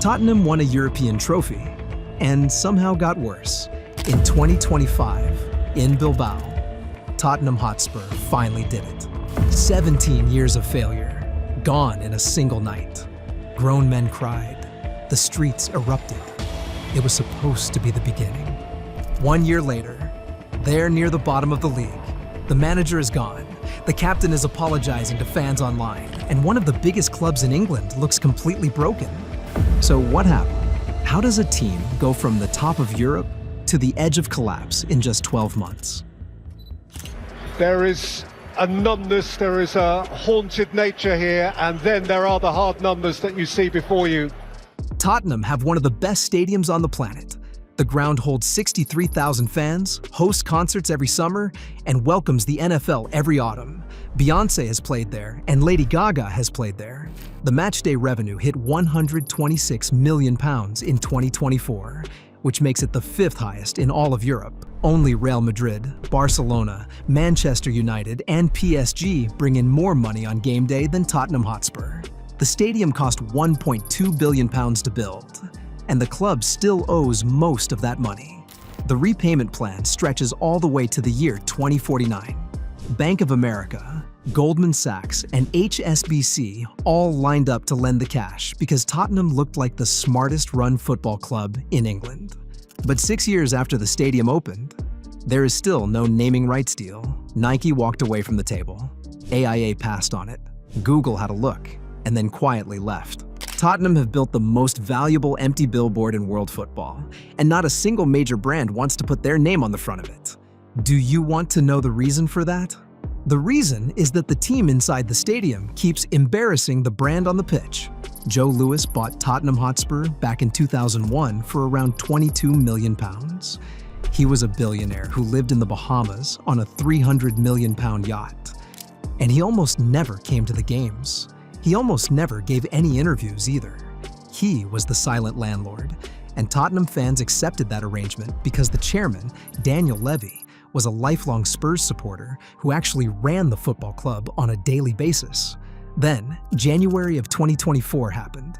Tottenham won a European trophy and somehow got worse. In 2025, in Bilbao, Tottenham Hotspur finally did it. 17 years of failure, gone in a single night. Grown men cried. The streets erupted. It was supposed to be the beginning. 1 year later, there near the bottom of the league, the manager is gone. The captain is apologizing to fans online, and one of the biggest clubs in England looks completely broken. So what happened? How does a team go from the top of Europe to the edge of collapse in just 12 months? There is a numbness, there is a haunted nature here, and then there are the hard numbers that you see before you. Tottenham have one of the best stadiums on the planet. The ground holds 63,000 fans, hosts concerts every summer, and welcomes the NFL every autumn. Beyoncé has played there, and Lady Gaga has played there. The matchday revenue hit £126 million in 2024, which makes it the fifth highest in all of Europe. Only Real Madrid, Barcelona, Manchester United, and PSG bring in more money on game day than Tottenham Hotspur. The stadium cost £1.2 billion to build, and the club still owes most of that money. The repayment plan stretches all the way to the year 2049. Bank of America, Goldman Sachs, and HSBC all lined up to lend the cash because Tottenham looked like the smartest-run football club in England. But 6 years after the stadium opened, there is still no naming rights deal. Nike walked away from the table. AIA passed on it. Google had a look, and then quietly left. Tottenham have built the most valuable empty billboard in world football, and not a single major brand wants to put their name on the front of it. Do you want to know the reason for that? The reason is that the team inside the stadium keeps embarrassing the brand on the pitch. Joe Lewis bought Tottenham Hotspur back in 2001 for around £22 million. He was a billionaire who lived in the Bahamas on a £300 million yacht. And he almost never came to the games. He almost never gave any interviews either. He was the silent landlord, and Tottenham fans accepted that arrangement because the chairman, Daniel Levy, was a lifelong Spurs supporter who actually ran the football club on a daily basis. Then, January of 2024 happened.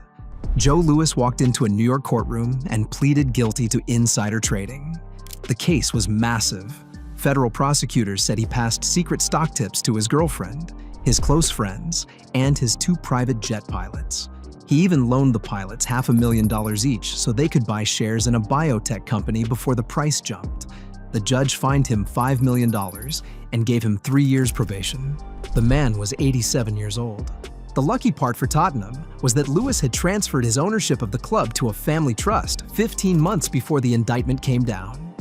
Joe Lewis walked into a New York courtroom and pleaded guilty to insider trading. The case was massive. Federal prosecutors said he passed secret stock tips to his girlfriend, his close friends, and his 2 private jet pilots. He even loaned the pilots $500,000 each so they could buy shares in a biotech company before the price jumped. The judge fined him $5 million and gave him 3 years probation. The man was 87 years old. The lucky part for Tottenham was that Lewis had transferred his ownership of the club to a family trust 15 months before the indictment came down.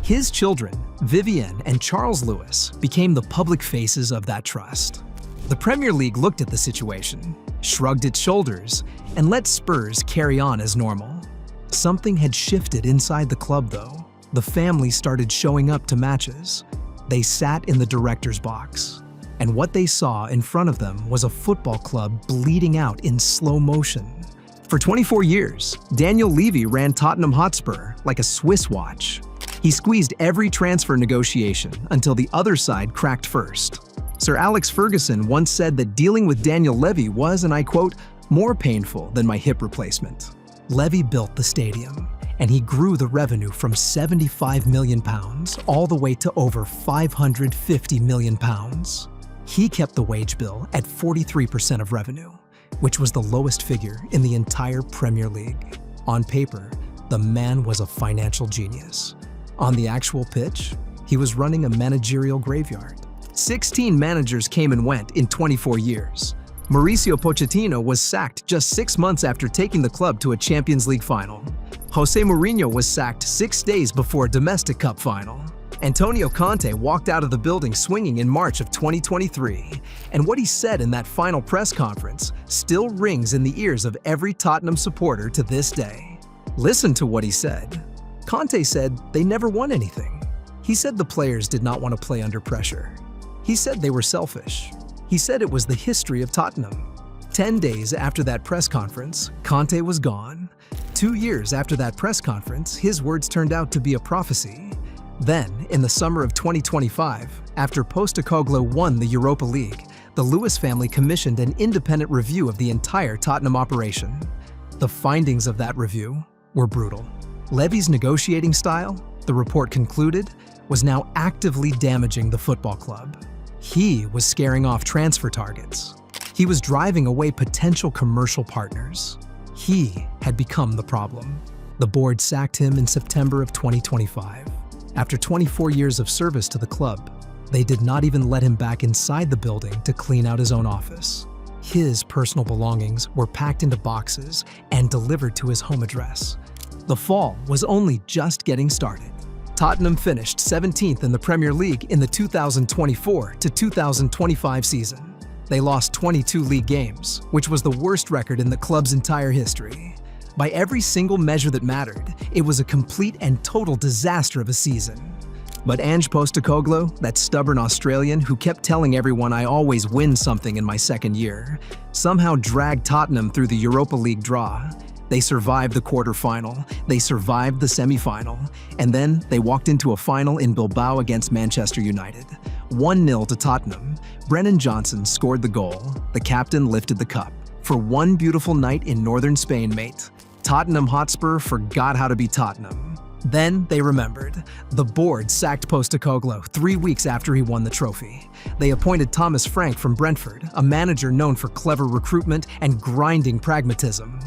His children, Vivienne and Charles Lewis, became the public faces of that trust. The Premier League looked at the situation, shrugged its shoulders, and let Spurs carry on as normal. Something had shifted inside the club, though. The family started showing up to matches. They sat in the director's box, and what they saw in front of them was a football club bleeding out in slow motion. For 24 years, Daniel Levy ran Tottenham Hotspur like a Swiss watch. He squeezed every transfer negotiation until the other side cracked first. Sir Alex Ferguson once said that dealing with Daniel Levy was, and I quote, "more painful than my hip replacement." Levy built the stadium, and he grew the revenue from £75 million all the way to over £550 million. He kept the wage bill at 43% of revenue, which was the lowest figure in the entire Premier League. On paper, the man was a financial genius. On the actual pitch, he was running a managerial graveyard. 16 managers came and went in 24 years. Mauricio Pochettino was sacked just 6 months after taking the club to a Champions League final. Jose Mourinho was sacked 6 days before a domestic cup final. Antonio Conte walked out of the building swinging in March of 2023, and what he said in that final press conference still rings in the ears of every Tottenham supporter to this day. Listen to what he said. Conte said they never won anything. He said the players did not want to play under pressure. He said they were selfish. He said it was the history of Tottenham. 10 days after that press conference, Conte was gone. 2 years after that press conference, his words turned out to be a prophecy. Then, in the summer of 2025, after Postecoglou won the Europa League, the Lewis family commissioned an independent review of the entire Tottenham operation. The findings of that review were brutal. Levy's negotiating style, the report concluded, was now actively damaging the football club. He was scaring off transfer targets. He was driving away potential commercial partners. He had become the problem. The board sacked him in September of 2025. After 24 years of service to the club, they did not even let him back inside the building to clean out his own office. His personal belongings were packed into boxes and delivered to his home address. The fall was only just getting started. Tottenham finished 17th in the Premier League in the 2024 to 2025 season. They lost 22 league games, which was the worst record in the club's entire history. By every single measure that mattered, it was a complete and total disaster of a season. But Ange Postecoglou, that stubborn Australian who kept telling everyone I always win something in my second year, somehow dragged Tottenham through the Europa League draw. They survived the quarterfinal, they survived the semi-final, and then they walked into a final in Bilbao against Manchester United. 1-0 to Tottenham. Brennan Johnson scored the goal. The captain lifted the cup. For one beautiful night in northern Spain, mate, Tottenham Hotspur forgot how to be Tottenham. Then they remembered. The board sacked Postecoglou 3 weeks after he won the trophy. They appointed Thomas Frank from Brentford, a manager known for clever recruitment and grinding pragmatism.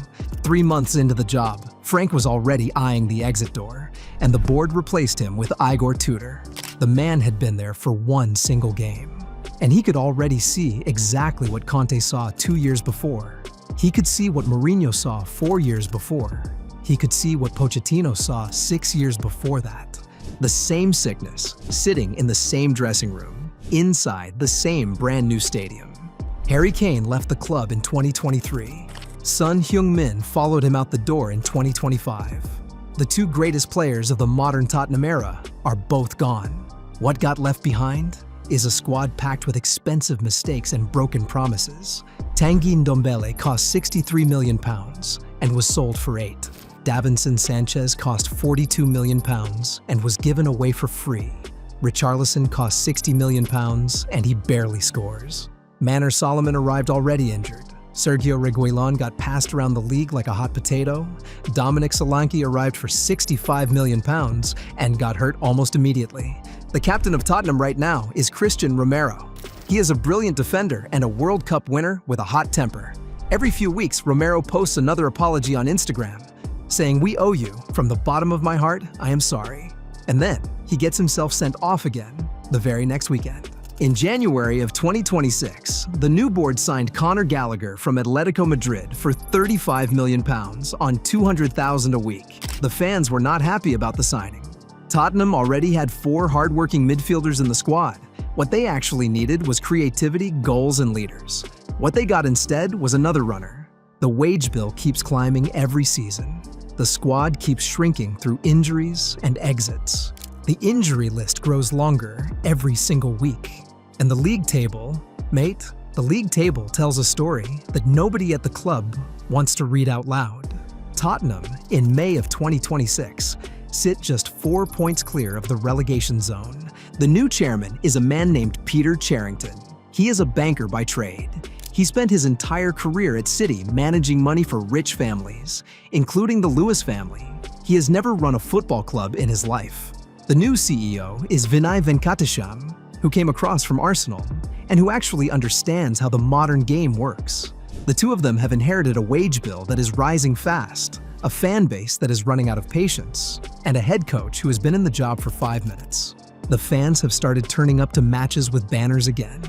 3 months into the job, Frank was already eyeing the exit door, and the board replaced him with Igor Tudor. The man had been there for one single game, and he could already see exactly what Conte saw 2 years before. He could see what Mourinho saw 4 years before. He could see what Pochettino saw 6 years before that. The same sickness, sitting in the same dressing room, inside the same brand new stadium. Harry Kane left the club in 2023. Son Heung-min followed him out the door in 2025. The two greatest players of the modern Tottenham era are both gone. What got left behind is a squad packed with expensive mistakes and broken promises. Tanguy Ndombele cost £63 million and was sold for £8. Davinson Sanchez cost £42 million and was given away for free. Richarlison cost £60 million and he barely scores. Manor Solomon arrived already injured. Sergio Reguilon got passed around the league like a hot potato. Dominic Solanke arrived for £65 million and got hurt almost immediately. The captain of Tottenham right now is Christian Romero. He is a brilliant defender and a World Cup winner with a hot temper. Every few weeks, Romero posts another apology on Instagram, saying, "We owe you. From the bottom of my heart, I am sorry." And then he gets himself sent off again the very next weekend. In January of 2026, the new board signed Conor Gallagher from Atletico Madrid for £35 million on $200,000 a week. The fans were not happy about the signing. Tottenham already had 4 hard-working midfielders in the squad. What they actually needed was creativity, goals, and leaders. What they got instead was another runner. The wage bill keeps climbing every season. The squad keeps shrinking through injuries and exits. The injury list grows longer every single week. And the league table, mate, the league table tells a story that nobody at the club wants to read out loud. Tottenham, in May of 2026, sit just 4 points clear of the relegation zone. The new chairman is a man named Peter Charrington. He is a banker by trade. He spent his entire career at City managing money for rich families, including the Lewis family. He has never run a football club in his life. The new CEO is Vinay Venkatesham, who came across from Arsenal, and who actually understands how the modern game works. The two of them have inherited a wage bill that is rising fast, a fan base that is running out of patience, and a head coach who has been in the job for 5 minutes. The fans have started turning up to matches with banners again.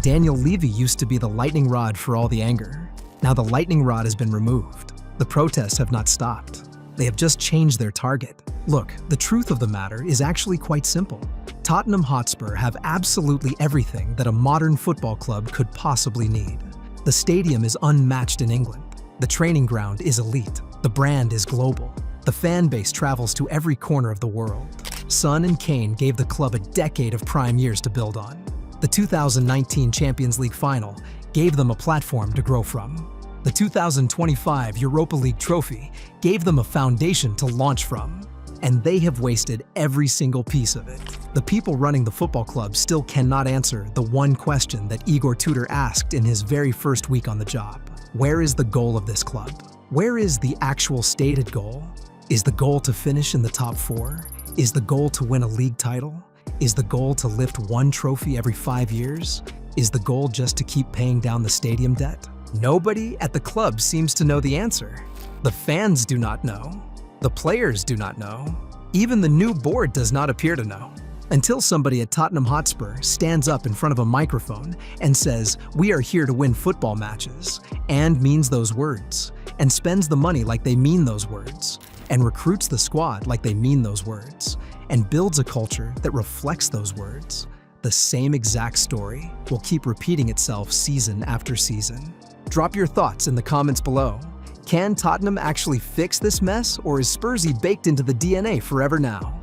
Daniel Levy used to be the lightning rod for all the anger. Now the lightning rod has been removed. The protests have not stopped. They have just changed their target. Look, the truth of the matter is actually quite simple. Tottenham Hotspur have absolutely everything that a modern football club could possibly need. The stadium is unmatched in England. The training ground is elite. The brand is global. The fan base travels to every corner of the world. Son and Kane gave the club a decade of prime years to build on. The 2019 Champions League final gave them a platform to grow from. The 2025 Europa League trophy gave them a foundation to launch from. And they have wasted every single piece of it. The people running the football club still cannot answer the one question that Igor Tudor asked in his very first week on the job. Where is the goal of this club? Where is the actual stated goal? Is the goal to finish in the top 4? Is the goal to win a league title? Is the goal to lift one trophy every 5 years? Is the goal just to keep paying down the stadium debt? Nobody at the club seems to know the answer. The fans do not know. The players do not know. Even the new board does not appear to know. Until somebody at Tottenham Hotspur stands up in front of a microphone and says, "We are here to win football matches," and means those words, and spends the money like they mean those words, and recruits the squad like they mean those words, and builds a culture that reflects those words, the same exact story will keep repeating itself season after season. Drop your thoughts in the comments below. Can Tottenham actually fix this mess, or is Spursy baked into the DNA forever now?